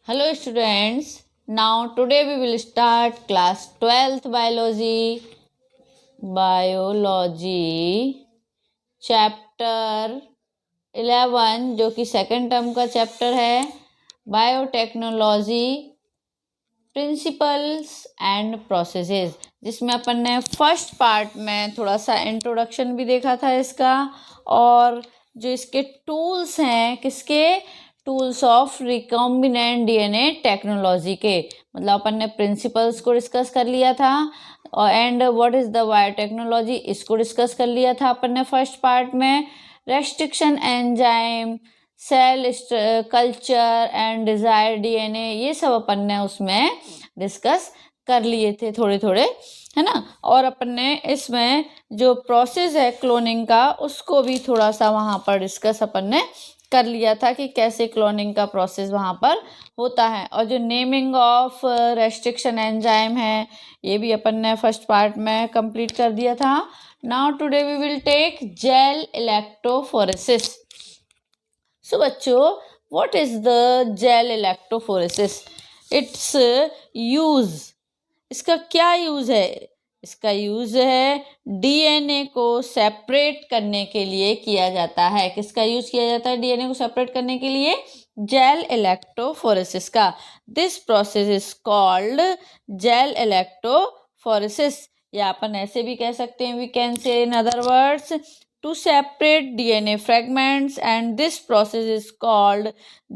Hello students, now today we will start class 12th biology chapter 11 जो कि second term का chapter है biotechnology principles and processes, जिसमें अपन ने फर्स्ट पार्ट में थोड़ा सा इंट्रोडक्शन भी देखा था इसका, और जो इसके टूल्स हैं किसके tools of recombinant DNA technology के, मतलब अपन ने प्रिंसिपल्स को डिस्कस कर लिया था और and what is the biotechnology इसको डिस्कस कर लिया था अपन ने फर्स्ट पार्ट में। Restriction enzyme, cell culture and desire DNA, ये सब अपन ने उसमें डिस्कस कर लिए थे थोड़े थोड़े, है ना। और अपन ने इसमें जो प्रोसेस है क्लोनिंग का उसको भी थोड़ा सा वहाँ पर डिस्कस अपन ने कर लिया था कि कैसे क्लोनिंग का प्रोसेस वहाँ पर होता है। और जो नेमिंग ऑफ रेस्ट्रिक्शन एंजाइम है ये भी अपन ने फर्स्ट पार्ट में कंप्लीट कर दिया था। Now today we will take gel electrophoresis. So बच्चों, what is the gel electrophoresis? It's use, इसका क्या यूज है? इसका यूज है डीएनए को सेपरेट करने के लिए किया जाता है। किसका यूज किया जाता है डीएनए को सेपरेट करने के लिए? जेल इलेक्ट्रोफोरेसिस का। This process is called gel electrophoresis, या अपन ऐसे भी कह सकते हैं, we can say in other words to separate DNA fragments, and this process is called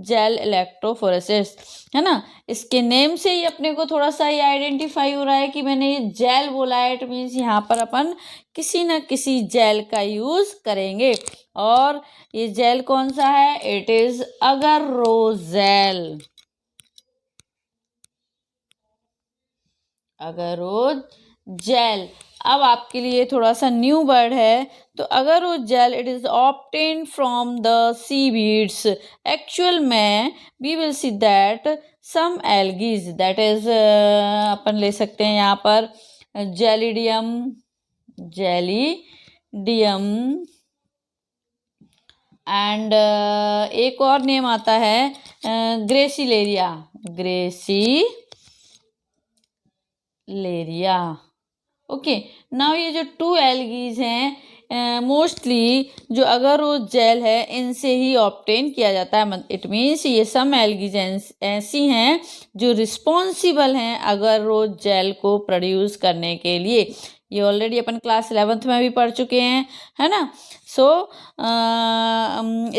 gel electrophoresis, है ना। इसके नेम से ही अपने को थोड़ा सा ये आइडेंटिफाई हो रहा है कि मैंने ये जेल बोला है, इट मीन्स यहाँ पर अपन किसी न किसी जेल का यूज करेंगे। और ये जेल कौन सा है? It is अगरोजेल। अगरोजेल अब आपके लिए थोड़ा सा न्यू वर्ड है। तो agarose gel it is obtain from the seaweeds. Actual में we will see that some algaes, that is अपन ले सकते हैं यहाँ पर जेलिडियम एंड एक और नेम आता है ग्रेसिलेरिया। ओके, नाउ ये जो टू एल्गीज हैं मोस्टली जो अगरोजेल है इनसे ही ऑब्टेन किया जाता है। इट मीन्स ये सम एल्गीज ऐसी हैं जो रिस्पॉन्सिबल हैं अगरोजेल को प्रोड्यूस करने के लिए। ये ऑलरेडी अपन क्लास 11th में भी पढ़ चुके हैं, है ना। सो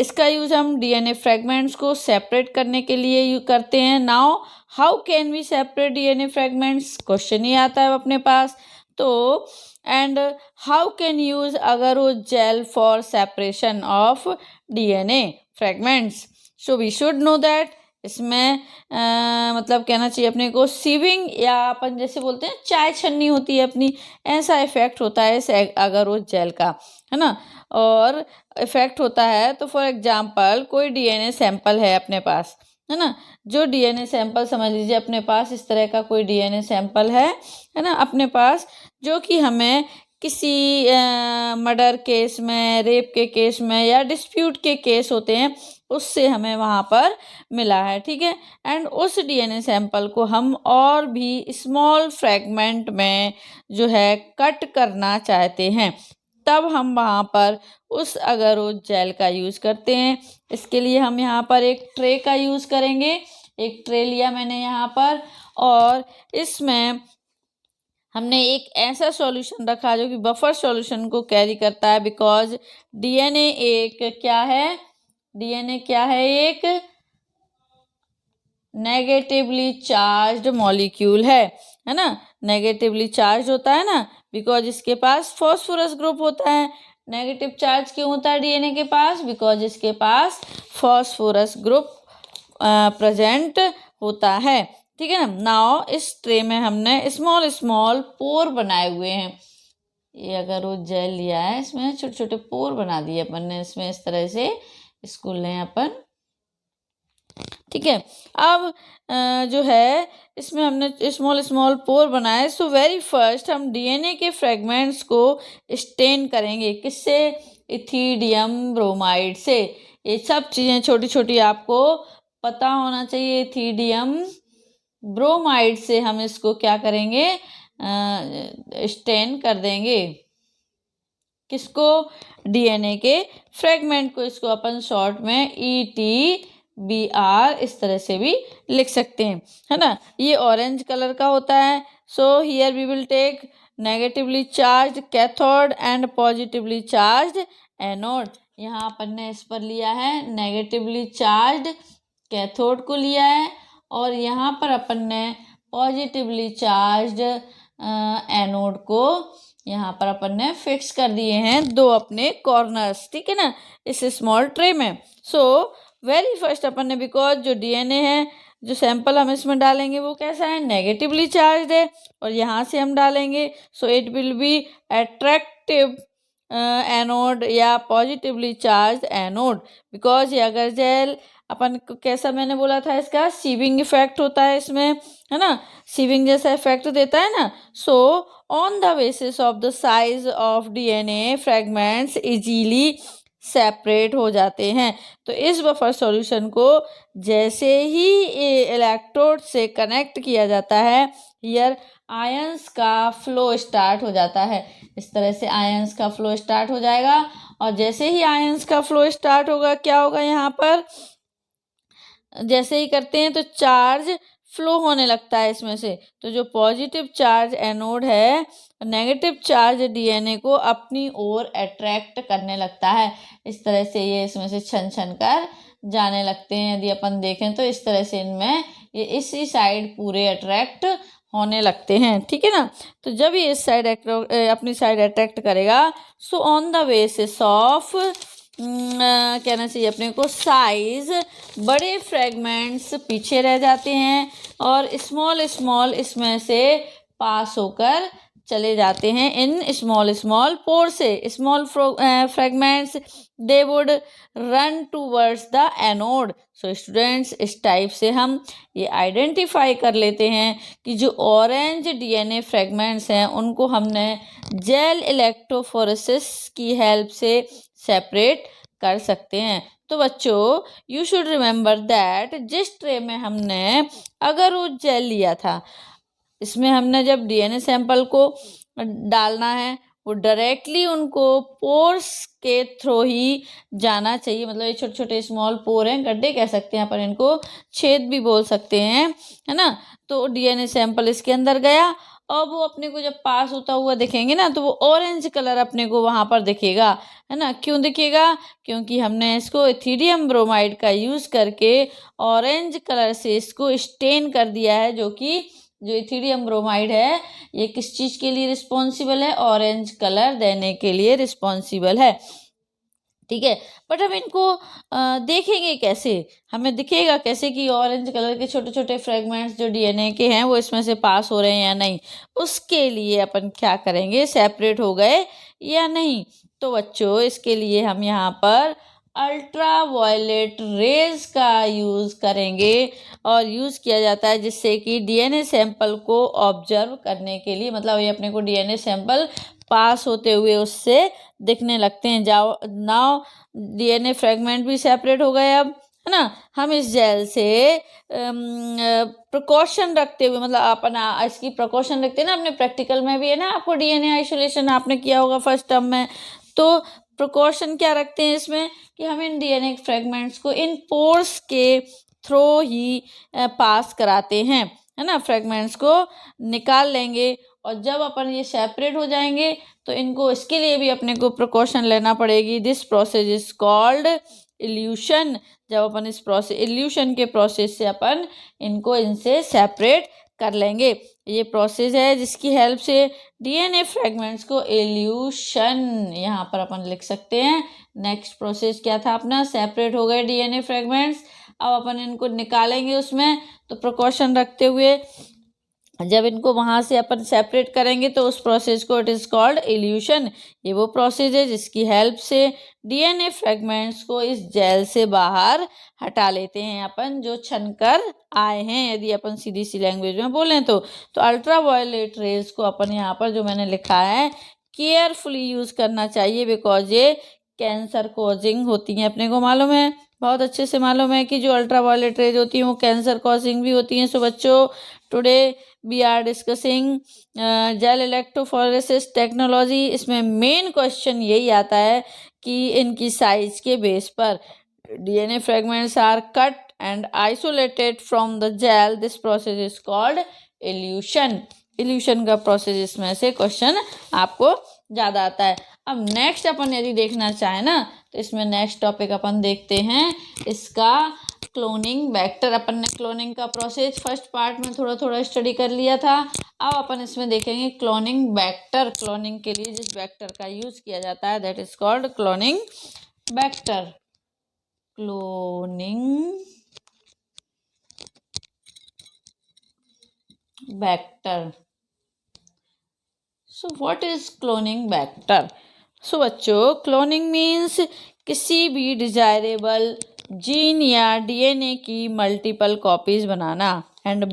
इसका यूज हम डीएनए फ्रेगमेंट्स को सेपरेट करने के लिए करते हैं। Now how can we separate DNA fragments, question ही आता है अपने पास। तो and how can use agarose gel for separation of DNA fragments? So we should know that इसमें मतलब कहना चाहिए अपने को सीविंग, या अपन जैसे बोलते हैं चाय छन्नी होती है अपनी, ऐसा इफेक्ट होता है इस अगरोजेल का, है ना। और इफेक्ट होता है तो फॉर एग्जांपल कोई डीएनए सैंपल है अपने पास, है ना। जो डीएनए सैंपल समझ लीजिए अपने पास इस तरह का कोई डीएनए सैंपल है ना अपने पास, जो कि हमें किसी मर्डर केस में, रेप के केस में या डिस्प्यूट के केस होते हैं उससे हमें वहाँ पर मिला है, ठीक है। एंड उस डीएनए सैंपल को हम और भी स्मॉल फ्रैगमेंट में जो है कट करना चाहते हैं, तब हम वहाँ पर उस अगरोजेल का यूज़ करते हैं। इसके लिए हम यहाँ पर एक ट्रे का यूज़ करेंगे। एक ट्रे लिया मैंने यहाँ पर, और इसमें हमने एक ऐसा सॉल्यूशन रखा जो कि बफर सॉल्यूशन को कैरी करता है, बिकॉज डीएनए एक क्या है? डीएनए क्या है? एक नेगेटिवली चार्ज्ड मॉलिक्यूल है ना। नेगेटिवली चार्ज होता है ना, बिकॉज इसके पास फॉस्फोरस ग्रुप होता है। नेगेटिव चार्ज क्यों होता है डीएनए के पास? बिकॉज इसके पास फॉस्फोरस ग्रुप प्रेजेंट होता है, ठीक है ना। नाउ इस ट्रे में हमने स्मॉल स्मॉल पोर बनाए हुए हैं। ये अगर वो जेल लिया है इसमें छोटे छोटे पोर बना दिए अपन ने इसमें, इस तरह से इसको लें अपन, ठीक है। अब जो है इसमें हमने स्मॉल स्मॉल पोर बनाए। सो वेरी फर्स्ट हम डीएनए के फ्रेगमेंट्स को स्टेन करेंगे, किससे? इथिडियम ब्रोमाइड से। ये सब चीज़ें छोटी छोटी आपको पता होना चाहिए। इथिडियम ब्रोमाइड से हम इसको क्या करेंगे, स्टेन कर देंगे। किसको, डीएनए के फ्रेगमेंट को। इसको अपन शॉर्ट में ETBR इस तरह से भी लिख सकते हैं, है ना। ये ऑरेंज कलर का होता है। So here we will take negatively charge cathode and positively charge anode. यहाँ अपन ने इस पर लिया है नेगेटिवली चार्ज कैथोड को लिया है, और यहाँ पर अपन ने पॉजिटिवली चार्ज एनोड को यहाँ पर अपन ने फिक्स कर दिए हैं दो अपने कॉर्नर्स, ठीक है ना, इस स्मॉल ट्रे में। सो वेरी फर्स्ट अपन ने, बिकॉज जो डीएनए है, जो सैंपल हम इसमें डालेंगे वो कैसा है, नेगेटिवली चार्ज है, और यहाँ से हम डालेंगे so it will be attractive anode या पॉजिटिवली चार्ज एनोड। बिकॉज ये अगर जेल अपन को कैसा मैंने बोला था, इसका सीविंग इफेक्ट होता है इसमें, है ना, सीविंग जैसा इफेक्ट देता है ना। So on the basis of the size of DNA fragments easily separate हो जाते हैं। तो इस बफर सॉल्यूशन को जैसे ही इलेक्ट्रोड से कनेक्ट किया जाता है, हियर आयंस का फ्लो स्टार्ट हो जाता है। इस तरह से आयंस का फ्लो स्टार्ट हो जाएगा, और जैसे ही आयंस का फ्लो स्टार्ट होगा, क्या होगा, यहाँ पर जैसे ही करते हैं तो चार्ज फ्लो होने लगता है इसमें से। तो जो पॉजिटिव चार्ज एनोड है, नेगेटिव चार्ज डीएनए को अपनी ओर अट्रैक्ट करने लगता है। इस तरह से ये इसमें से छन छन कर जाने लगते हैं। यदि अपन देखें तो इस तरह से इनमें ये इसी साइड पूरे अट्रैक्ट होने लगते हैं, ठीक है ना। तो जब ये इस साइड अपनी साइड अट्रैक्ट करेगा, so on the basis of कहना चाहिए अपने को साइज, बड़े फ्रेगमेंट्स पीछे रह जाते हैं और स्मॉल स्मॉल इसमें से पास होकर चले जाते हैं इन स्मॉल स्मॉल पोर से। Small fragments they would run towards the anode. So students, इस टाइप से हम ये आइडेंटिफाई कर लेते हैं कि जो ऑरेंज डीएनए फ्रेगमेंट्स हैं उनको हमने जेल इलेक्ट्रोफोरेसिस की हेल्प से सेपरेट कर सकते हैं। तो बच्चों, यू शुड रिमेंबर दैट जिस ट्रे में हमने अगर वो जेल लिया था, इसमें हमने जब डीएनए सैंपल को डालना है, वो डायरेक्टली उनको पोर्स के थ्रू ही जाना चाहिए। मतलब ये छोटे छोटे स्मॉल पोर हैं, गड्ढे कह सकते हैं अपन इनको, छेद भी बोल सकते हैं, है ना। तो डीएनए सैंपल इसके अंदर गया, और वो अपने को जब पास होता हुआ दिखेंगे ना, तो वो ऑरेंज कलर अपने को वहाँ पर दिखेगा, है ना। क्यों दिखेगा? क्योंकि हमने इसको इथिडियम ब्रोमाइड का यूज़ करके ऑरेंज कलर से इसको स्टेन कर दिया है, जो कि जो इथिडियम ब्रोमाइड है ये किस चीज़ के लिए रिस्पॉन्सिबल है? ऑरेंज कलर देने के लिए रिस्पॉन्सिबल है, ठीक है। बट हम इनको देखेंगे कैसे, हमें दिखेगा कैसे कि ऑरेंज कलर के छोटे छोटे फ्रेगमेंट्स जो डीएनए के हैं वो इसमें से पास हो रहे हैं या नहीं? उसके लिए अपन क्या करेंगे, सेपरेट हो गए या नहीं। तो बच्चों, इसके लिए हम यहाँ पर अल्ट्रा वायलेट रेज का यूज़ करेंगे, और यूज़ किया जाता है जिससे कि डीएनए सैंपल को ऑब्जर्व करने के लिए, मतलब ये अपने को डीएनए सैंपल पास होते हुए उससे दिखने लगते हैं। जाओ नाउ डीएनए फ्रेगमेंट भी सेपरेट हो गए अब, है ना। हम इस जेल से प्रिकॉशन रखते हुए, मतलब अपन इसकी प्रिकॉशन रखते हैं ना, अपने प्रैक्टिकल में भी है ना, आपको डीएनए आइसोलेशन आपने किया होगा फर्स्ट टर्म में। तो प्रिकॉशन क्या रखते हैं इसमें कि हम इन डीएनए फ्रेगमेंट्स को इन पोर्स के थ्रू ही पास कराते हैं, है ना। फ्रेगमेंट्स को निकाल लेंगे, और जब अपन ये सेपरेट हो जाएंगे तो इनको, इसके लिए भी अपने को प्रिकॉशन लेना पड़ेगी। This process is called evolution. जब अपन इस प्रोसेस, इल्यूशन के प्रोसेस से अपन इनको इनसे सेपरेट कर लेंगे। ये प्रोसेस है जिसकी हेल्प से डीएनए फ्रेगमेंट्स को इल्यूशन यहाँ पर अपन लिख सकते हैं। नेक्स्ट प्रोसेस क्या था अपना, सेपरेट हो गए डीएनए फ्रेगमेंट्स, अब अपन इनको निकालेंगे उसमें। तो प्रिकॉशन रखते हुए जब इनको वहाँ से अपन सेपरेट करेंगे तो उस प्रोसेस को इट इज़ कॉल्ड इल्यूशन। ये वो प्रोसेस है जिसकी हेल्प से डीएनए फ्रेगमेंट्स को इस जेल से बाहर हटा लेते हैं अपन, जो छनकर आए हैं, यदि अपन सीधी सी लैंग्वेज में बोलें तो। अल्ट्रा वायलेट रेज को अपन यहाँ पर जो मैंने लिखा है केयरफुली यूज़ करना चाहिए, बिकॉज ये कैंसर कॉजिंग होती हैं। अपने को मालूम है, बहुत अच्छे से मालूम है कि जो अल्ट्रावायलेट रेज होती हैं वो कैंसर कॉजिंग भी होती हैं। सो बच्चों, today we are discussing gel electrophoresis technology. इसमें मेन क्वेश्चन यही आता है कि इनकी साइज के बेस पर DNA fragments are cut and isolated from the gel. This process is called elution. Evolution का प्रोसेस इसमें से क्वेश्चन आपको ज़्यादा आता है। अब नेक्स्ट अपन यदि देखना चाहें ना, तो इसमें नेक्स्ट टॉपिक अपन देखते हैं इसका क्लोनिंग वेक्टर। अपन ने क्लोनिंग का प्रोसेस फर्स्ट पार्ट में थोड़ा थोड़ा स्टडी कर लिया था। अब अपन इसमें देखेंगे क्लोनिंग वेक्टर। क्लोनिंग के लिए जिस वेक्टर का यूज़ किया जाता है that is called cloning vector. Cloning vector. So what is cloning vector? So बच्चों, क्लोनिंग मीन्स किसी भी डिजायरेबल जीन या DNA की मल्टीपल कॉपीज बनाना। एंड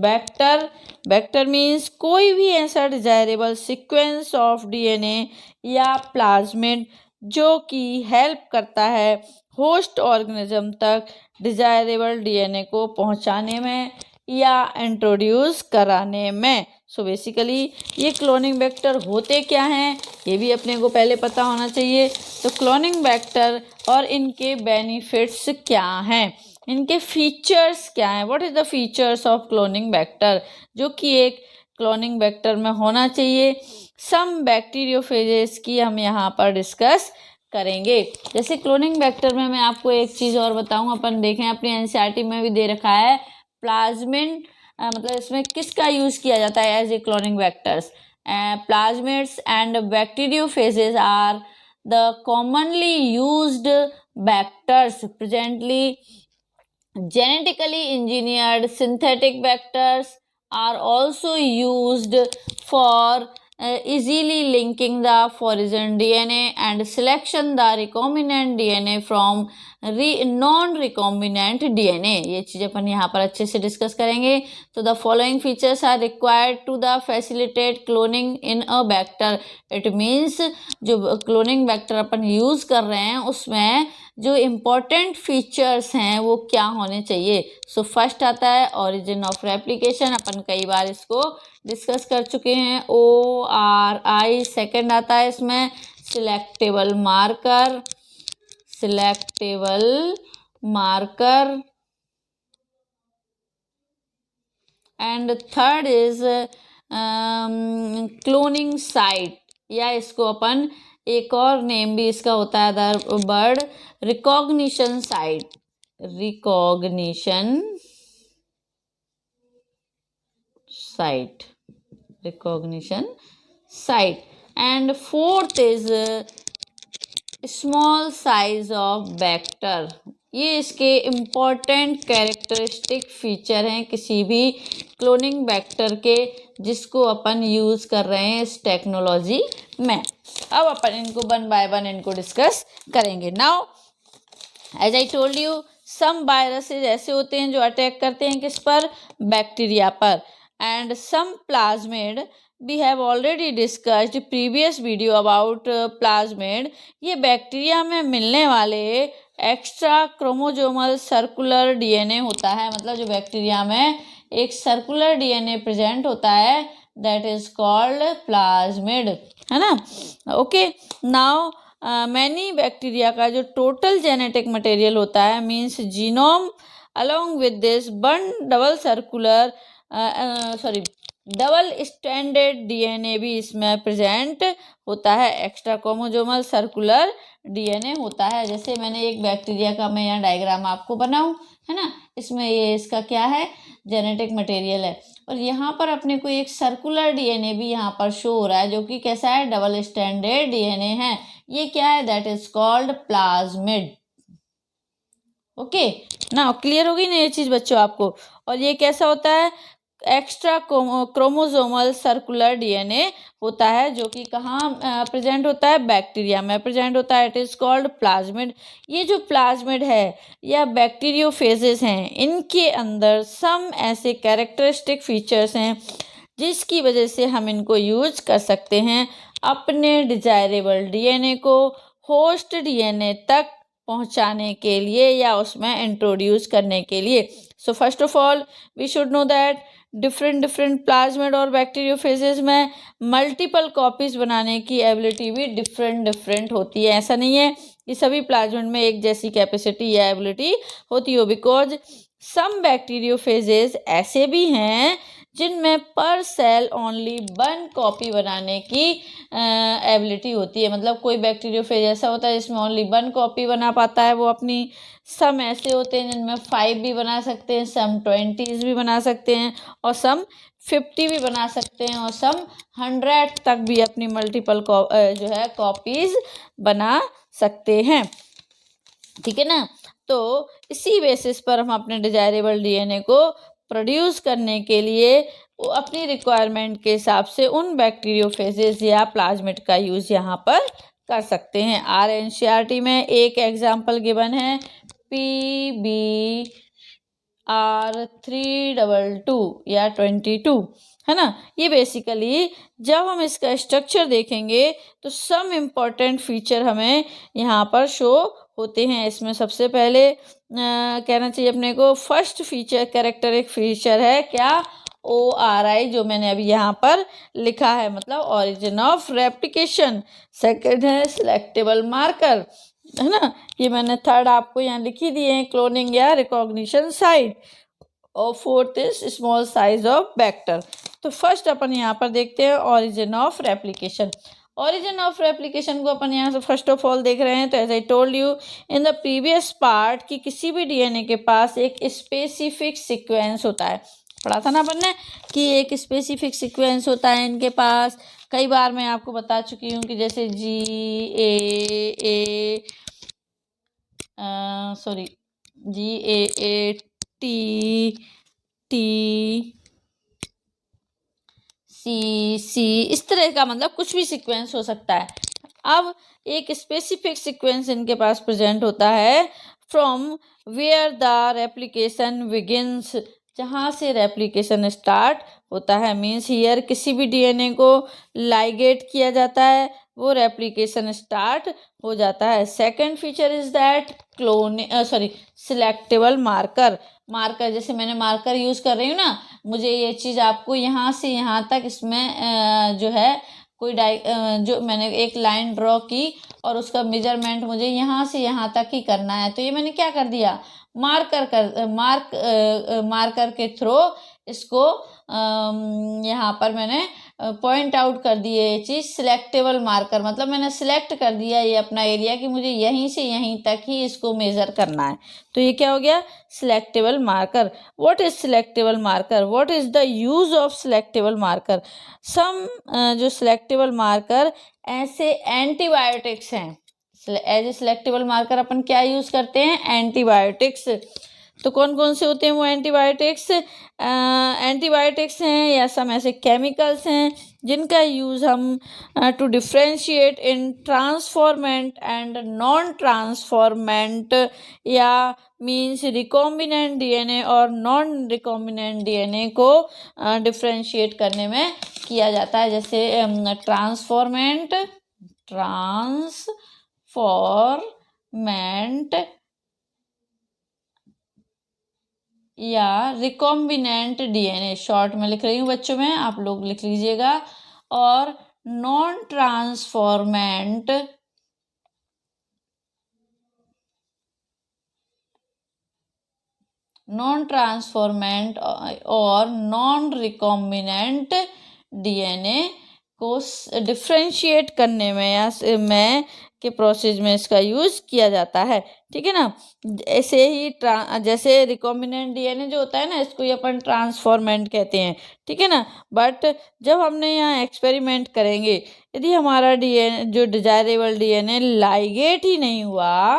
वेक्टर मीन्स कोई भी ऐसा डिजायरेबल सीक्वेंस ऑफ DNA या प्लाज्मिड जो कि हेल्प करता है होस्ट ऑर्गेनिज्म तक डिजायरेबल DNA को पहुंचाने में या इंट्रोड्यूस कराने में। सो बेसिकली ये क्लोनिंग वेक्टर होते क्या हैं ये भी अपने को पहले पता होना चाहिए। तो क्लोनिंग वेक्टर और इनके बेनिफिट्स क्या हैं, इनके फीचर्स क्या हैं, what is the features of cloning vector जो कि एक क्लोनिंग वेक्टर में होना चाहिए। सम बैक्टीरियोफेजेस की हम यहाँ पर डिस्कस करेंगे। जैसे क्लोनिंग वेक्टर में मैं आपको एक चीज़ और बताऊँ, अपन देखें अपनी एनसीईआरटी में भी दे रखा है प्लाज्मिड, मतलब इसमें किसका यूज़ किया जाता है as a cloning vectors. Plasmids and bacteriophages are the commonly used vectors presently. Genetically engineered synthetic vectors are also used for easily linking the foreign DNA and selection the recombinant DNA from non-recombinant DNA। ये चीज़ अपन यहाँ पर अच्छे से discuss करेंगे। तो the following features are required to the facilitate cloning in a vector. It means जो cloning vector अपन use कर रहे हैं उसमें जो इम्पोर्टेंट फीचर्स हैं वो क्या होने चाहिए। सो फर्स्ट आता है ओरिजिन ऑफ रेप्लिकेशन, अपन कई बार इसको डिस्कस कर चुके हैं, ORI। सेकंड आता है इसमें selectable marker and third is cloning site, या इसको अपन एक और नेम भी इसका होता है other bird recognition site. And fourth is small size of vector. ये इसके इम्पॉर्टेंट कैरेक्टरिस्टिक फीचर हैं किसी भी क्लोनिंग वेक्टर के जिसको अपन यूज़ कर रहे हैं इस टेक्नोलॉजी में। अब अपन इनको वन बाय वन इनको डिस्कस करेंगे। Now as I told you, some viruses ऐसे होते हैं जो अटैक करते हैं किस पर, बैक्टीरिया पर। And some plasmid, we have already discussed previous video about plasmid. ये बैक्टीरिया में मिलने वाले एक्स्ट्रा क्रोमोजोमल सर्कुलर DNA होता है, मतलब जो बैक्टीरिया में एक सर्कुलर DNA प्रेजेंट होता है दैट इज कॉल्ड प्लाज्मिड, है ना। ओके, नाउ मैनी बैक्टीरिया का जो टोटल जेनेटिक मटेरियल होता है means genome, along with this one double standard DNA भी इसमें प्रेजेंट होता है, एक्स्ट्रा क्रोमोजोमल सर्कुलर DNA होता है। जैसे मैंने एक बैक्टीरिया का मैं यहाँ डायग्राम आपको बनाऊं, है ना, इसमें ये इसका क्या है जेनेटिक मटेरियल है, और यहाँ पर अपने को एक सर्कुलर DNA भी यहाँ पर शो हो रहा है जो कि कैसा है, डबल स्टैंडर्ड DNA है। ये क्या है, that is called plasmid. Okay, ना क्लियर होगी ना ये चीज़ बच्चों आपको। और ये कैसा होता है, एक्स्ट्रा क्रोमोजोमल सर्कुलर DNA होता है जो कि कहाँ प्रेजेंट होता है, बैक्टीरिया में प्रेजेंट होता है, इट इज़ कॉल्ड प्लाज्मिड। ये जो प्लाज्मिड है या बैक्टीरियोफेजेस हैं, इनके अंदर सम ऐसे कैरेक्टरिस्टिक फीचर्स हैं जिसकी वजह से हम इनको यूज कर सकते हैं अपने डिजायरेबल DNA को होस्ट डीएनए तक पहुंचाने के लिए या उसमें इंट्रोड्यूस करने के लिए। So first of all we should know that different plasmid और बैक्टीरियोफेजेस में मल्टीपल कॉपीज बनाने की एबिलिटी भी डिफरेंट होती है। ऐसा नहीं है कि सभी प्लाज्मिड में एक जैसी कैपेसिटी या एबिलिटी होती हो, बिकॉज सम बैक्टीरियोफेजेस ऐसे भी हैं जिनमें पर सेल ओनली 1 कॉपी बनाने की एबिलिटी होती है। मतलब कोई बैक्टीरियोफेज ऐसा होता है जिसमें ओनली 1 कॉपी बना पाता है वो अपनी। सम ऐसे होते हैं जिनमें 5 भी बना सकते हैं, सम 20 भी बना सकते हैं, और सम 50 भी बना सकते हैं, और सम 100 तक भी अपनी मल्टीपल जो है कॉपीज बना सकते हैं। ठीक है ना। तो इसी बेसिस पर हम अपने डिजायरेबल डीएनए को प्रोड्यूस करने के लिए वो अपनी रिक्वायरमेंट के हिसाब से उन बैक्टीरियोफेजेस या प्लाज्मिड का यूज यहाँ पर कर सकते हैं। RNCERT में एक एग्जाम्पल गिवन है PBR322 या 22, है ना। ये बेसिकली जब हम इसका स्ट्रक्चर देखेंगे तो सम इम्पॉर्टेंट फीचर हमें यहाँ पर शो होते हैं। इसमें सबसे पहले कहना चाहिए अपने को फर्स्ट फीचर कैरेक्टरिस्टिक फीचर है क्या, ORI, जो मैंने अभी यहाँ पर लिखा है, मतलब ऑरिजिन ऑफ रेप्लिकेशन। सेकंड है सिलेक्टेबल मार्कर, है ना, ये मैंने थर्ड आपको यहाँ लिखी दिए हैं, क्लोनिंग या रिकॉग्निशन साइट, और fourth is small size of vector. तो फर्स्ट अपन यहाँ पर देखते हैं origin of replication. Origin of replication को अपन यहाँ से फर्स्ट ऑफ ऑल देख रहे हैं। तो as I told you in the previous part कि किसी भी डीएनए के पास एक स्पेसिफिक सीक्वेंस होता है। पढ़ा था ना अपन ने कि एक स्पेसिफिक सीक्वेंस होता है इनके पास। कई बार मैं आपको बता चुकी हूँ कि जैसे GAAT इस तरह का, मतलब कुछ भी सीक्वेंस हो सकता है। अब एक स्पेसिफिक सीक्वेंस इनके पास प्रेजेंट होता है from where the replication begins, जहाँ से रेप्लिकेशन स्टार्ट होता है। मीन्स हियर किसी भी डीएनए को लाइगेट किया जाता है, वो रेप्लिकेशन स्टार्ट हो जाता है। Second feature is that selectable marker. जैसे मैंने मार्कर यूज कर रही हूँ ना, मुझे ये चीज आपको यहाँ से यहाँ तक इसमें जो है कोई जो मैंने एक लाइन ड्रॉ की और उसका मेजरमेंट मुझे यहाँ से यहाँ तक ही करना है। तो ये मैंने क्या कर दिया, मार्कर के थ्रू इसको यहाँ पर मैंने पॉइंट आउट कर दिए ये चीज़। सिलेक्टेबल मार्कर मतलब मैंने सिलेक्ट कर दिया ये अपना एरिया कि मुझे यहीं से यहीं तक ही इसको मेज़र करना है। तो ये क्या हो गया, selectable marker. What is selectable marker, what is the use of selectable marker. Some जो सिलेक्टेबल मार्कर ऐसे एंटीबायोटिक्स हैं। एज ए सिलेक्टेबल मार्कर अपन क्या यूज करते हैं, एंटीबायोटिक्स। तो कौन कौन से होते हैं वो एंटीबायोटिक्स, हैं या सम ऐसे केमिकल्स हैं जिनका यूज हम to differentiate in transformant and non transformant, या मीन्स रिकॉम्बिनेंट डीएनए और नॉन रिकॉम्बिनेंट डीएनए को डिफ्रेंशिएट करने में किया जाता है। जैसे ट्रांसफॉर्मेंट या रिकॉम्बिनेंट डीएनए, शॉर्ट में लिख रही हूँ बच्चों में, आप लोग लिख लीजिएगा। और नॉन ट्रांसफॉर्मेंट और नॉन रिकॉम्बिनेंट डीएनए को डिफ्रेंशिएट करने में या के प्रोसेस में इसका यूज किया जाता है। ठीक है ना। ऐसे ही जैसे रिकॉम्बिनेंट डीएनए जो होता है ना, इसको अपन ट्रांसफॉर्मेंट कहते हैं। ठीक है ना। बट जब हमने यहाँ एक्सपेरिमेंट करेंगे, यदि हमारा डीएनए जो डिजायरेबल डीएनए लाइगेट ही नहीं हुआ,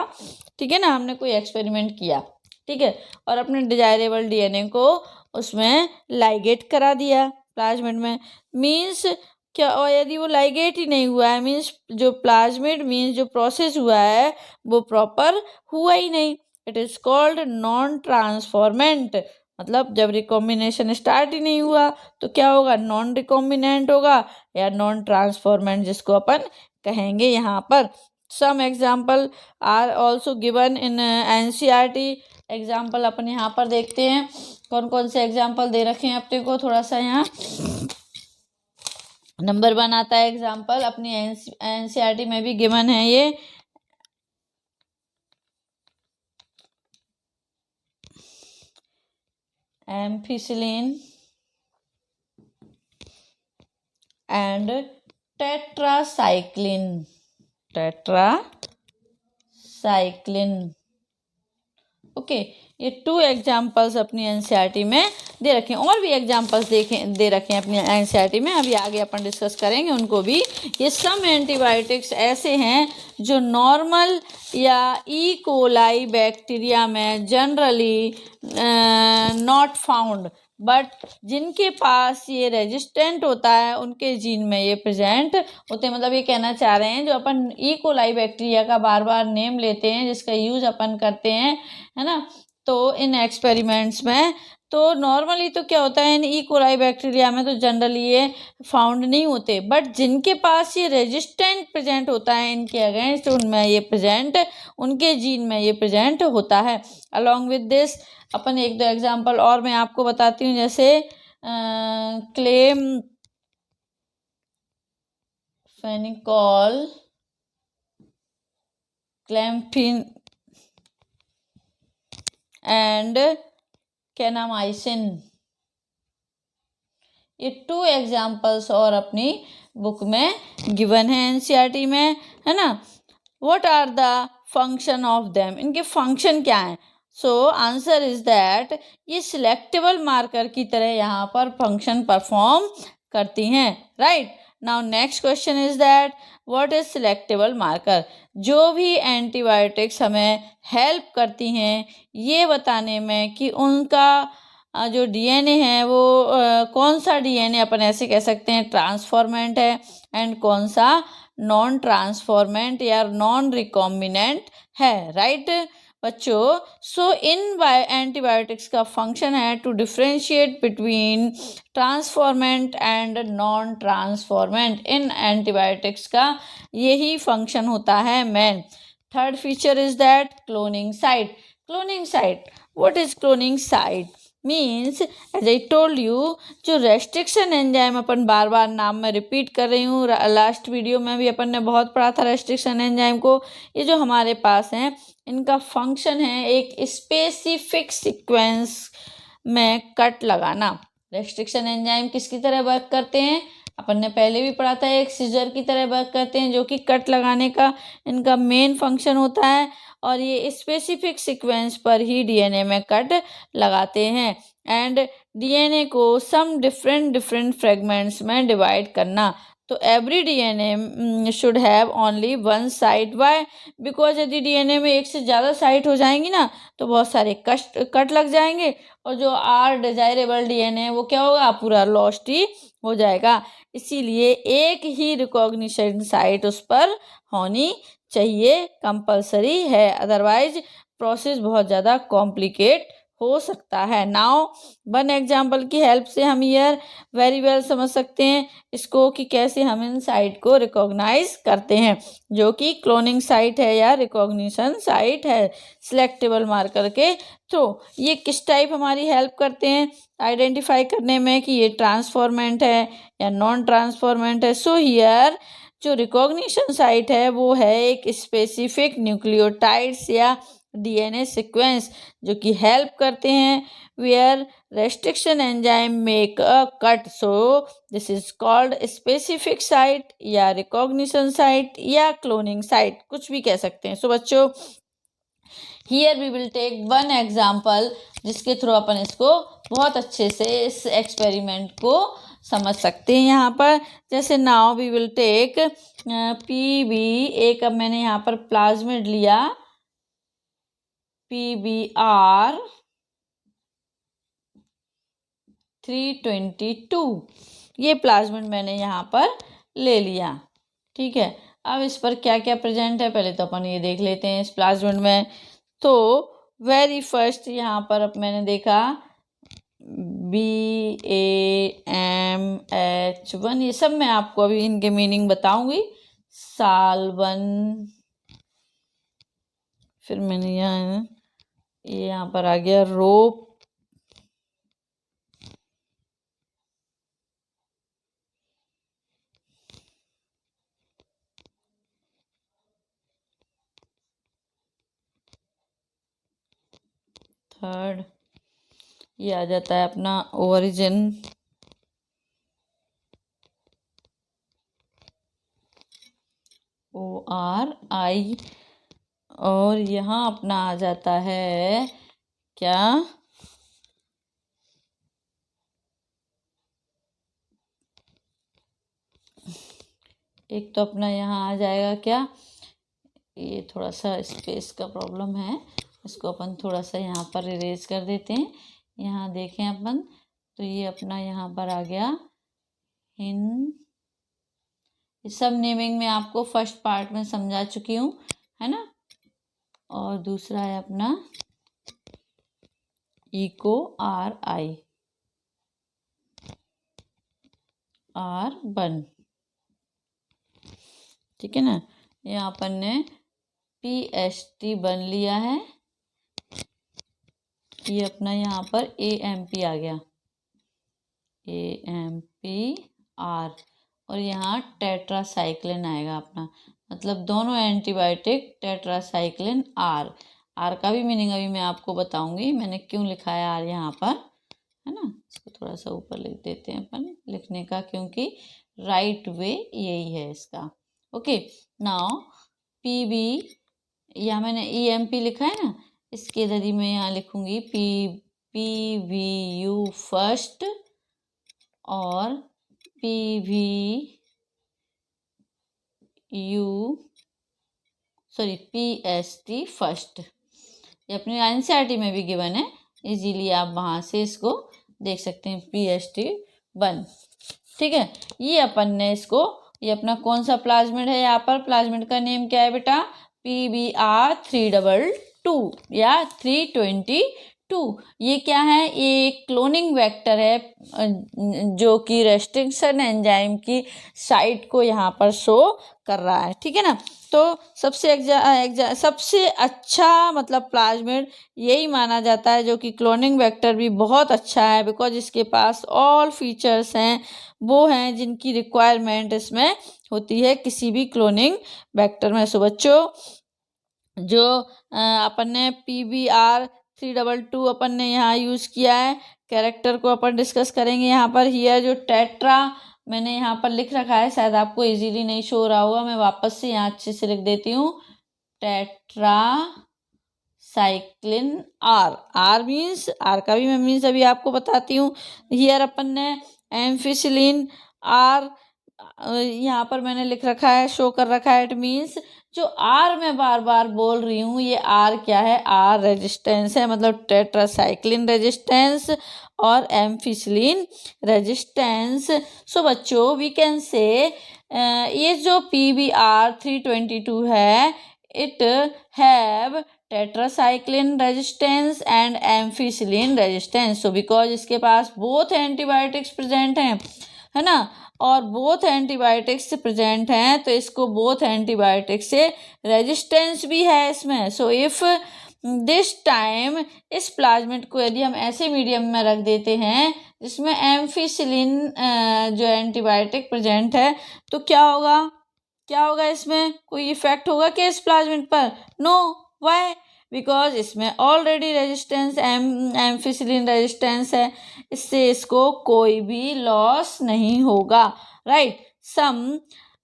ठीक है ना, हमने कोई एक्सपेरिमेंट किया, ठीक है, और अपने डिजायरेबल डीएनए को उसमें लाइगेट करा दिया प्लाज्मिड में, मीन्स क्या, और यदि वो लाइगेट ही नहीं हुआ है, मीन्स जो प्लाज्मिड मीन्स जो प्रोसेस हुआ है वो प्रॉपर हुआ ही नहीं। It is called non transformant. मतलब जब रिकॉम्बिनेशन स्टार्ट ही नहीं हुआ तो क्या होगा, नॉन रिकॉम्बिनेंट होगा या नॉन ट्रांसफॉर्मेंट जिसको अपन कहेंगे यहाँ पर। Some example are also given in NCERT. Example अपन यहाँ पर देखते हैं कौन कौन से एग्जाम्पल दे रखे हैं अपने को। थोड़ा सा यहाँ नंबर 1 आता है एग्जाम्पल, अपनी एनसीईआरटी में भी गिवन है ये। Ampicillin and tetracycline. ओके, ये 2 एग्जाम्पल्स अपनी एनसीईआरटी में दे रखे हैं। और भी एग्जाम्पल्स दे रखे हैं अपनी एनसीईआरटी में, अभी आगे अपन डिस्कस करेंगे उनको भी। ये सम एंटीबायोटिक्स ऐसे हैं जो नॉर्मल या ई कोलाई बैक्टीरिया में जनरली नॉट फाउंड, बट जिनके पास ये रेजिस्टेंट होता है उनके जीन में ये प्रेजेंट होते हैं। मतलब ये कहना चाह रहे हैं जो अपन ई कोलाई बैक्टीरिया का बार बार नेम लेते हैं, जिसका यूज अपन करते हैं, है ना, तो इन एक्सपेरिमेंट्स में, तो नॉर्मली तो क्या होता है इन ई कोलाई बैक्टीरिया में तो जनरली ये फाउंड नहीं होते, बट जिनके पास ये रेजिस्टेंट प्रेजेंट होता है इनके अगेंस्ट, उनमें ये प्रेजेंट, उनके जीन में ये प्रेजेंट होता है। Along with this upon 1-2 example और मैं आपको बताती हूँ, जैसे क्लेम फेनिकॉल, क्लैम्फिन एंड कैनामाइसिन। ये 2 एग्जाम्पल्स और अपनी बुक में गिवन है एनसीईआरटी में, है ना। What are the function of them, इनके फंक्शन क्या हैं? सो आंसर इज दैट ये सिलेक्टेबल मार्कर की तरह यहाँ पर फंक्शन परफॉर्म करती हैं, right. Now next question is that what is selectable marker. जो भी एंटीबायोटिक्स हमें हेल्प करती हैं ये बताने में कि उनका जो डीएनए है वो कौन सा डीएनए अपन ऐसे कह सकते हैं ट्रांसफॉर्मेंट है, एंड कौन सा नॉन ट्रांसफॉर्मेंट या नॉन रिकॉम्बिनेंट है, राइट बच्चों। सो इन एंटीबायोटिक्स का फंक्शन है to differentiate between transformant and non transformant. इन एंटीबायोटिक्स का यही फंक्शन होता है main. Third feature is that cloning site. Cloning site, what is cloning site means, as I told you, जो रेस्ट्रिक्शन एंजाइम अपन बार बार नाम में रिपीट कर रही हूँ, लास्ट वीडियो में भी अपन ने बहुत पढ़ा था रेस्ट्रिक्शन एंजाइम को। ये जो हमारे पास हैं इनका फंक्शन है एक स्पेसिफिक सीक्वेंस में कट लगाना। रेस्ट्रिक्शन एंजाइम किसकी तरह वर्क करते हैं? अपन ने पहले भी पढ़ा था, एक सीजर की तरह वर्क करते हैं, जो कि कट लगाने का इनका मेन फंक्शन होता है, और ये स्पेसिफिक सीक्वेंस पर ही डीएनए में कट लगाते हैं, एंड डीएनए को सम डिफरेंट फ्रेगमेंट्स में डिवाइड करना। तो every DNA should have only 1 site. Why? Because यदि डीएनए में एक से ज़्यादा साइट हो जाएंगी ना तो बहुत सारे कट लग जाएंगे, और जो आर डिजायरेबल डीएनए वो क्या होगा, पूरा लॉस्ट ही हो जाएगा। इसीलिए एक ही रिकॉग्निशन साइट उस पर होनी चाहिए, कंपलसरी है, अदरवाइज प्रोसेस बहुत ज़्यादा कॉम्प्लिकेट हो सकता है। नाउ 1 एग्जाम्पल की हेल्प से हम ईयर वेरी वेल समझ सकते हैं इसको कि कैसे हम इन साइट को रिकॉग्नाइज करते हैं, जो कि क्लोनिंग साइट है या रिकॉग्निशन साइट है सिलेक्टेबल मार्कर के थ्रू। ये किस टाइप हमारी हेल्प करते हैं आइडेंटिफाई करने में कि ये ट्रांसफॉर्मेंट है या नॉन ट्रांसफॉर्मेंट है। सो हियर जो रिकॉग्निशन साइट है वो है एक स्पेसिफिक न्यूक्लियोटाइड्स या डीएनए सीक्वेंस जो कि हेल्प करते हैं where restriction enzyme make a cut. So this is called specific site या रिकॉग्निशन साइट या क्लोनिंग साइट, कुछ भी कह सकते हैं। सो बच्चों here we will take 1 example जिसके थ्रू अपन इसको बहुत अच्छे से इस एक्सपेरिमेंट को समझ सकते हैं। यहाँ पर जैसे now we will take PB, एक अब मैंने यहाँ पर प्लाज्मिड लिया PBr 322, ये प्लाज्मिड मैंने यहाँ पर ले लिया, ठीक है। अब इस पर क्या क्या प्रेजेंट है पहले तो अपन ये देख लेते हैं इस प्लाज्मिड में। तो वेरी फर्स्ट यहाँ पर अब मैंने देखा BAMH1, ये सब मैं आपको अभी इनके मीनिंग बताऊंगी। साल्वन फिर मैंने यहाँ पर आ गया रोप, थर्ड ये आ जाता है अपना ओरिजिन, ORI, और यहाँ अपना आ जाता है क्या, एक तो अपना यहाँ आ जाएगा क्या, ये थोड़ा सा स्पेस का प्रॉब्लम है, इसको अपन थोड़ा सा यहाँ पर इरेज कर देते हैं। यहाँ देखें अपन तो ये अपना यहाँ पर आ गया हिन, सब नेमिंग में आपको फर्स्ट पार्ट में समझा चुकी हूँ, है ना। और दूसरा है अपना इको, RI, बन, ठीक है ना। यहाँ अपन ने PST बन लिया है, ये अपना यहाँ पर AMP आ गया, AMPR, और यहाँ टेट्रासाइक्लिन आएगा अपना, मतलब दोनों एंटीबायोटिक टेट्रासाइक्लिन R का भी मीनिंग अभी मैं आपको बताऊंगी मैंने क्यों लिखा है R यहाँ पर, है ना। इसको थोड़ा सा ऊपर लिख देते हैं अपन लिखने का, क्योंकि राइट वे यही है इसका। ओके, नाउ PB, यहाँ मैंने EMP लिखा है ना, इसके इधर ही मैं यहाँ लिखूंगी PVU फर्स्ट और PST फर्स्ट। ये अपनी NCERT में भी गिवन है, इजीली आप वहाँ से इसको देख सकते हैं, PST बन, ठीक है। ये अपन ने इसको, ये अपना कौन सा प्लाज्मिड है, यहाँ पर प्लाज्मिड का नेम क्या है बेटा, PBr322 या 322। ये क्या है, ये एक क्लोनिंग वेक्टर है जो कि रेस्ट्रिक्शन एंजाइम की साइट को यहाँ पर शो कर रहा है, ठीक है ना। तो सबसे अच्छा मतलब प्लाज्मिड यही माना जाता है, जो कि क्लोनिंग वेक्टर भी बहुत अच्छा है, बिकॉज इसके पास ऑल फीचर्स हैं वो हैं जिनकी रिक्वायरमेंट इसमें होती है किसी भी क्लोनिंग वेक्टर में। सो बच्चों, जो अपन ने PBr322 अपन ने यहाँ यूज़ किया है, कैरेक्टर को अपन डिस्कस करेंगे यहाँ पर। हियर जो टेट्रा मैंने यहाँ पर लिख रखा है, शायद आपको इजीली नहीं शो हो रहा होगा, मैं वापस से यहाँ अच्छे से लिख देती हूँ, टेट्रासाइक्लिन R मीन्स, R का भी मैं मीन्स अभी आपको बताती हूँ। हियर अपन ने एम्फिसिलिन R यहाँ पर मैंने लिख रखा है, शो कर रखा है, इट मीन्स जो R मैं बार बार बोल रही हूँ, ये R क्या है, R रेजिस्टेंस है, मतलब टेट्रासाइक्लिन रेजिस्टेंस और एम्फिसिलिन रेजिस्टेंस। सो बच्चों, वी कैन से ये जो PBr322 है, it have tetracycline resistance and ampicillin resistance. So because इसके पास बोथ एंटीबायोटिक्स प्रेजेंट हैं, है ना, और बोथ एंटीबायोटिक्स प्रेजेंट हैं, तो इसको बोथ एंटीबायोटिक्स से रेजिस्टेंस भी है इसमें। सो इफ दिस टाइम इस प्लाज्मिड को यदि हम ऐसे मीडियम में रख देते हैं जिसमें एम्फिसिलिन जो एंटीबायोटिक प्रेजेंट है, तो क्या होगा, क्या होगा, इसमें कोई इफेक्ट होगा क्या इस प्लाज्मिड पर? नो, वाई, बिकॉज इसमें ऑलरेडी रेजिस्टेंस एम्फिसिलिन रेजिस्टेंस है, इससे इसको कोई भी लॉस नहीं होगा, राइट।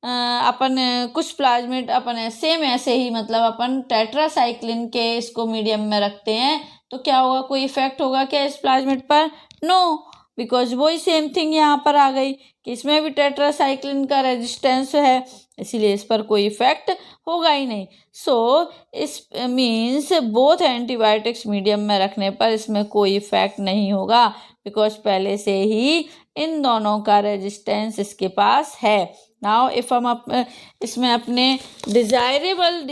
अपन कुछ प्लाज्मिड अपन सेम ऐसे ही, मतलब अपन टेट्रासाइक्लिन के इसको मीडियम में रखते हैं, तो क्या होगा, कोई इफेक्ट होगा क्या इस प्लाज्मिड पर? नो, बिकॉज वही सेम थिंग यहाँ पर आ गई कि इसमें भी टेट्रासाइक्लिन का रेजिस्टेंस है, इसीलिए इस पर कोई इफेक्ट होगा ही नहीं। सो इस मीन्स बोथ एंटीबायोटिक्स मीडियम में रखने पर इसमें कोई इफेक्ट नहीं होगा, बिकॉज पहले से ही इन दोनों का रेजिस्टेंस इसके पास है। नाउ इफ हम इसमें अपने डिजायरेबल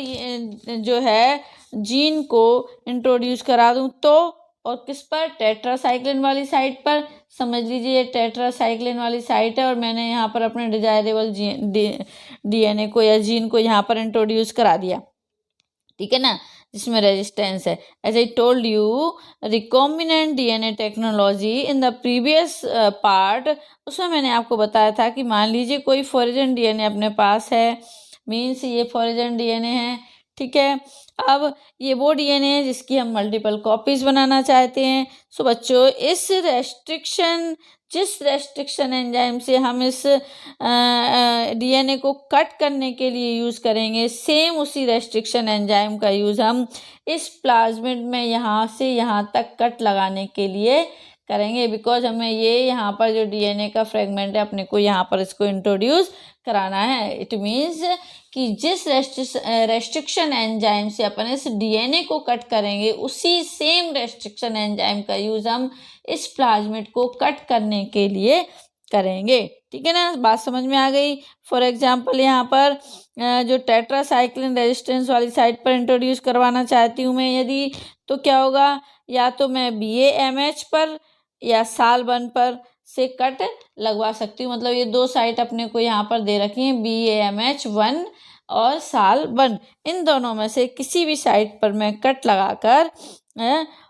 जो है जीन को इंट्रोड्यूस करा दूं, तो और किस पर, टेट्रासाइक्लिन वाली साइट पर। समझ लीजिए ये टेट्रासाइक्लिन वाली साइट है और मैंने यहाँ पर अपने डिजायरेबल DNA को या जीन को यहाँ पर इंट्रोड्यूस करा दिया, ठीक है ना। जिसमें रेजिस्टेंस है। As I told you recombinant DNA technology in the previous part, उसमें मैंने आपको बताया था कि मान लीजिए कोई फॉरेजन डीएनए अपने पास है, मीन्स ये फॉरेजन डीएनए है, ठीक है। अब ये वो डीएनए है जिसकी हम मल्टीपल कॉपीज बनाना चाहते हैं। सो बच्चों, जिस रेस्ट्रिक्शन एंजाइम से हम इस डीएनए को कट करने के लिए यूज़ करेंगे, सेम उसी रेस्ट्रिक्शन एंजाइम का यूज़ हम इस प्लाज्मिड में यहाँ से यहाँ तक कट लगाने के लिए करेंगे। बिकॉज हमें ये यहाँ पर जो डीएनए का फ्रेगमेंट है अपने को यहाँ पर इसको इंट्रोड्यूस कराना है। इट मीन्स कि जिस रेस्ट्रिक्शन एंजाइम से अपन इस डीएनए को कट करेंगे, उसी सेम रेस्ट्रिक्शन एंजाइम का यूज़ हम इस प्लाज्मिड को कट करने के लिए करेंगे। ठीक है ना, बात समझ में आ गई। फॉर एग्जांपल यहाँ पर जो टेट्रासाइक्लिन रेजिस्टेंस वाली साइट पर इंट्रोड्यूस करवाना चाहती हूँ मैं यदि, तो क्या होगा, या तो मैं BAMH पर या साल 1 पर से कट लगवा सकती हूँ। मतलब ये 2 साइट अपने को यहाँ पर दे रखी हैं, BAMH1 और साल 1, इन दोनों में से किसी भी साइट पर मैं कट लगाकर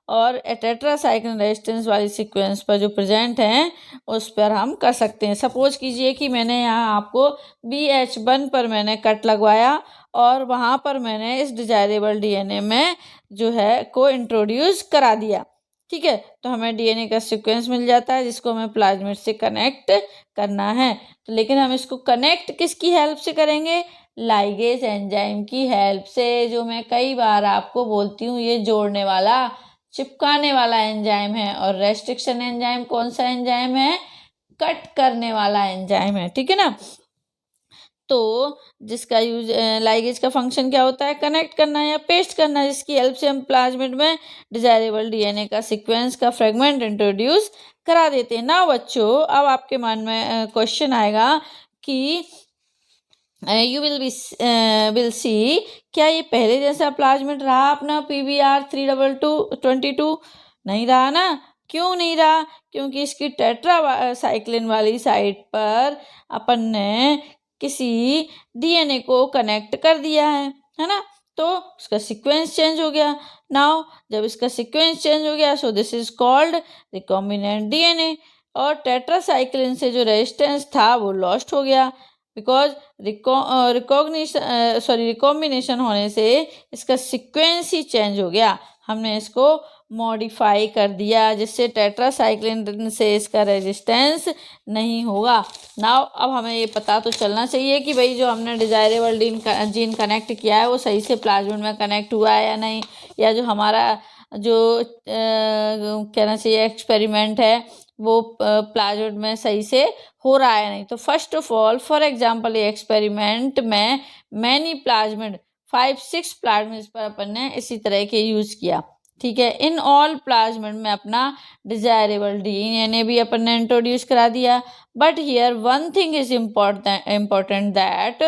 और टेट्रासाइक्लिन रेजिस्टेंस वाली सीक्वेंस पर जो प्रेजेंट हैं उस पर हम कर सकते हैं। सपोज कीजिए कि मैंने यहाँ आपको BH1 पर मैंने कट लगवाया और वहाँ पर मैंने इस डिजायरेबल डीएनए में जो है को इंट्रोड्यूस करा दिया, ठीक है। तो हमें डीएनए का सीक्वेंस मिल जाता है जिसको हमें प्लाज्मिड से कनेक्ट करना है। तो लेकिन हम इसको कनेक्ट किसकी हेल्प से करेंगे, लाइगेज एंजाइम की हेल्प से, जो मैं कई बार आपको बोलती हूँ ये जोड़ने वाला, चिपकाने वाला एंजाइम है। और रेस्ट्रिक्शन एंजाइम कौन सा एंजाइम है, कट करने वाला एंजाइम है, ठीक है ना। तो जिसका यूज लाइगेज का फंक्शन क्या होता है, कनेक्ट करना या पेस्ट करना, जिसकी हेल्प से हम प्लाज्मिड में डिजायरेबल डीएनए का सीक्वेंस का फ्रेगमेंट इंट्रोड्यूस करा देते हैं ना। बच्चों, अब आपके मन में क्वेश्चन आएगा कि यू विल सी, क्या ये पहले जैसा प्लाज्मिड रहा अपना PBr322? नहीं रहा ना। क्यों नहीं रहा, क्योंकि इसकी टेट्रासाइक्लिन वाली साइट पर अपन ने किसी डीएनए को कनेक्ट कर दिया है ना। तो उसका सीक्वेंस चेंज हो गया। नाउ जब इसका सीक्वेंस चेंज हो गया, सो this is called recombinant DNA. और टेट्रासाइक्लिन से जो रेजिस्टेंस था वो लॉस्ट हो गया, बिकॉज रिकॉम्बिनेशन होने से इसका सीक्वेंस ही चेंज हो गया। हमने इसको मॉडिफाई कर दिया जिससे टेट्रासाइक्लिन से इसका रेजिस्टेंस नहीं होगा। नाउ अब हमें ये पता तो चलना चाहिए कि भाई जो हमने डिजायरेबल जीन कनेक्ट किया है वो सही से प्लाज्मिड में कनेक्ट हुआ है या नहीं, या जो हमारा जो कहना चाहिए एक्सपेरिमेंट है वो प्लाज्मिड में सही से हो रहा है नहीं। तो first of all, for example ये एक्सपेरिमेंट में मैनी प्लाज्मिड 5-6 प्लाज्मिड पर अपन ने इसी तरह के यूज किया, ठीक है। इन ऑल प्लाज्मिड में अपना डिजायरेबल डीएनए भी अपन ने इंट्रोड्यूस करा दिया। But here one thing is important that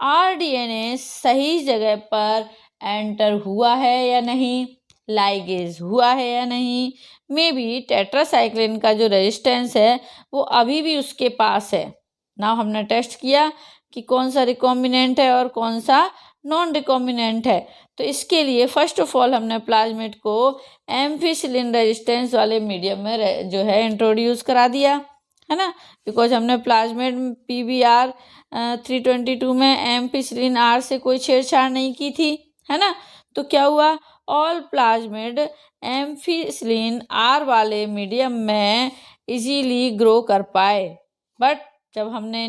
R DNA सही जगह पर एंटर हुआ है या नहीं, लाइगेज हुआ है या नहीं। मे बी टेट्रासाइक्लिन का जो रेजिस्टेंस है वो अभी भी उसके पास है ना। हमने टेस्ट किया कि कौन सा रिकॉम्बिनेंट है और कौन सा नॉन रिकॉम्बिनेंट है। तो इसके लिए फर्स्ट ऑफ ऑल हमने प्लाज्मिड को एम्फीसिलिन रेजिस्टेंस वाले मीडियम में जो है इंट्रोड्यूस करा दिया है ना। बिकॉज हमने प्लाज्मिड PBr322 में एम्फीसिलिन R से कोई छेड़छाड़ नहीं की थी, है ना। तो क्या हुआ, ऑल प्लाज्मिड एम्फीसिलिन R वाले मीडियम में इजीली ग्रो कर पाए। बट जब हमने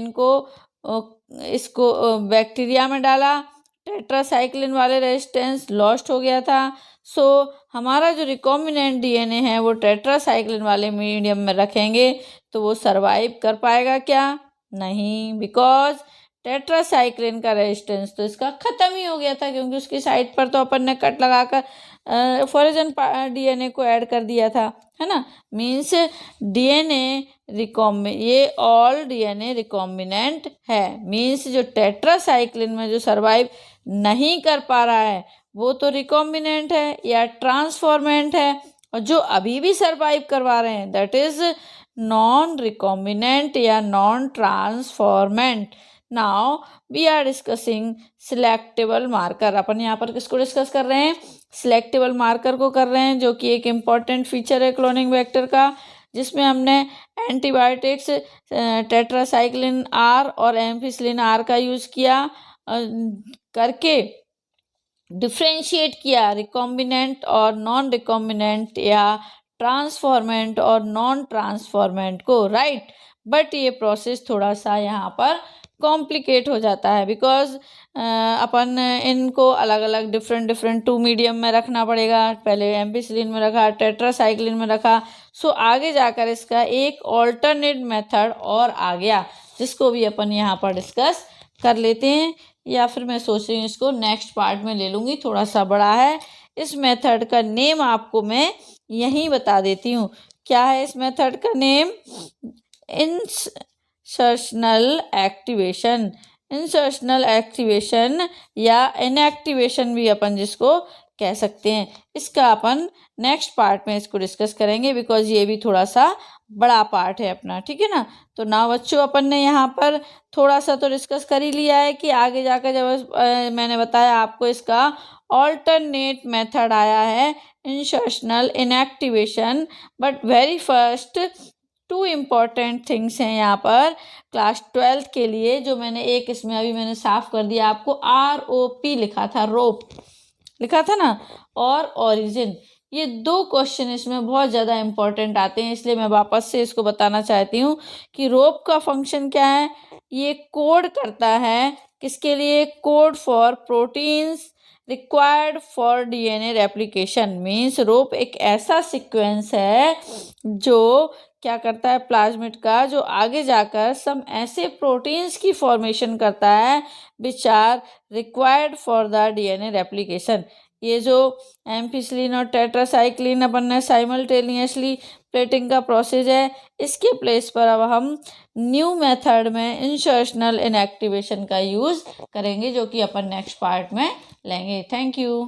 इसको बैक्टीरिया में डाला, टेट्रासाइक्लिन वाले रेजिस्टेंस लॉस्ट हो गया था। सो हमारा जो रिकॉम्बिनेंट डीएनए है वो टेट्रासाइक्लिन वाले मीडियम में रखेंगे तो वो सरवाइव कर पाएगा क्या, नहीं। बिकॉज टेट्रासाइक्लिन का रेजिस्टेंस तो इसका ख़त्म ही हो गया था, क्योंकि उसकी साइड पर तो अपन ने कट लगाकर फॉरेजन डीएनए को ऐड कर दिया था, है ना। मीन्स ये ऑल डीएनए रिकॉम्बिनेंट है। मीन्स जो टेट्रासाइक्लिन में जो सरवाइव नहीं कर पा रहा है वो तो रिकॉम्बिनेंट है या ट्रांसफॉर्मेंट है, और जो अभी भी सरवाइव करवा रहे हैं दैट इज नॉन रिकॉम्बिनेंट या non transformant. Now we are discussing selectable marker. अपन यहाँ पर किसको डिस्कस कर रहे हैं, सिलेक्टेबल मार्कर को कर रहे हैं, जो कि एक इम्पॉर्टेंट फीचर है क्लोनिंग वेक्टर का, जिसमें हमने एंटीबायोटिक्स टेट्रासाइक्लिन आर और एम्पिसिलिन आर का यूज़ किया करके डिफ्रेंशिएट किया रिकॉम्बिनेंट और नॉन रिकॉम्बिनेंट या ट्रांसफॉर्मेंट और नॉन ट्रांसफॉर्मेंट को, राइट। बट ये प्रोसेस थोड़ा सा यहाँ पर कॉम्प्लिकेट हो जाता है, बिकॉज अपन इनको अलग अलग डिफरेंट 2 मीडियम में रखना पड़ेगा। पहले एम्पिसिलिन में रखा, टेट्रासाइक्लिन में रखा, सो आगे जाकर इसका एक ऑल्टरनेट मेथड और आ गया, जिसको भी अपन यहाँ पर डिस्कस कर लेते हैं, या फिर मैं सोच रही हूँ इसको नेक्स्ट पार्ट में ले लूँगी, थोड़ा सा बड़ा है। इस मेथड का नेम आपको मैं यहीं बता देती हूँ। क्या है इस मेथड का name? Insertional activation. Insertional activation या इनएक्टिवेशन भी अपन जिसको कह सकते हैं। इसका अपन नेक्स्ट पार्ट में इसको डिस्कस करेंगे, बिकॉज ये भी थोड़ा सा बड़ा पार्ट है अपना, ठीक है ना। तो ना बच्चों, अपन ने यहाँ पर थोड़ा सा तो डिस्कस कर ही लिया है कि आगे जाकर जब मैंने बताया आपको इसका ऑल्टरनेट मेथड आया है insertional inactivation. But very first 2 important things हैं यहाँ पर क्लास 12th के लिए, जो मैंने एक इसमें अभी मैंने साफ कर दिया आपको, ROP लिखा था, रोप लिखा था ना, और ओरिजिन। ये 2 क्वेश्चन इसमें बहुत ज़्यादा इम्पोर्टेंट आते हैं, इसलिए मैं वापस से इसको बताना चाहती हूँ कि रोप का फंक्शन क्या है। ये कोड करता है किसके लिए? Code for proteins required for DNA replication. Means rop एक ऐसा सीक्वेंस है जो क्या करता है प्लाज्मिड का, जो आगे जाकर सम ऐसे प्रोटीन्स की फॉर्मेशन करता है which are required for the DNA replication. ये जो एम्पिसिलिन और टेट्रासाइक्लिन अपन ने साइमल्टेनियसली प्लेटिंग का प्रोसेस है, इसके प्लेस पर अब हम न्यू मेथड में इंसर्शनल इनएक्टिवेशन का यूज़ करेंगे, जो कि अपन नेक्स्ट पार्ट में लेंगे। Thank you.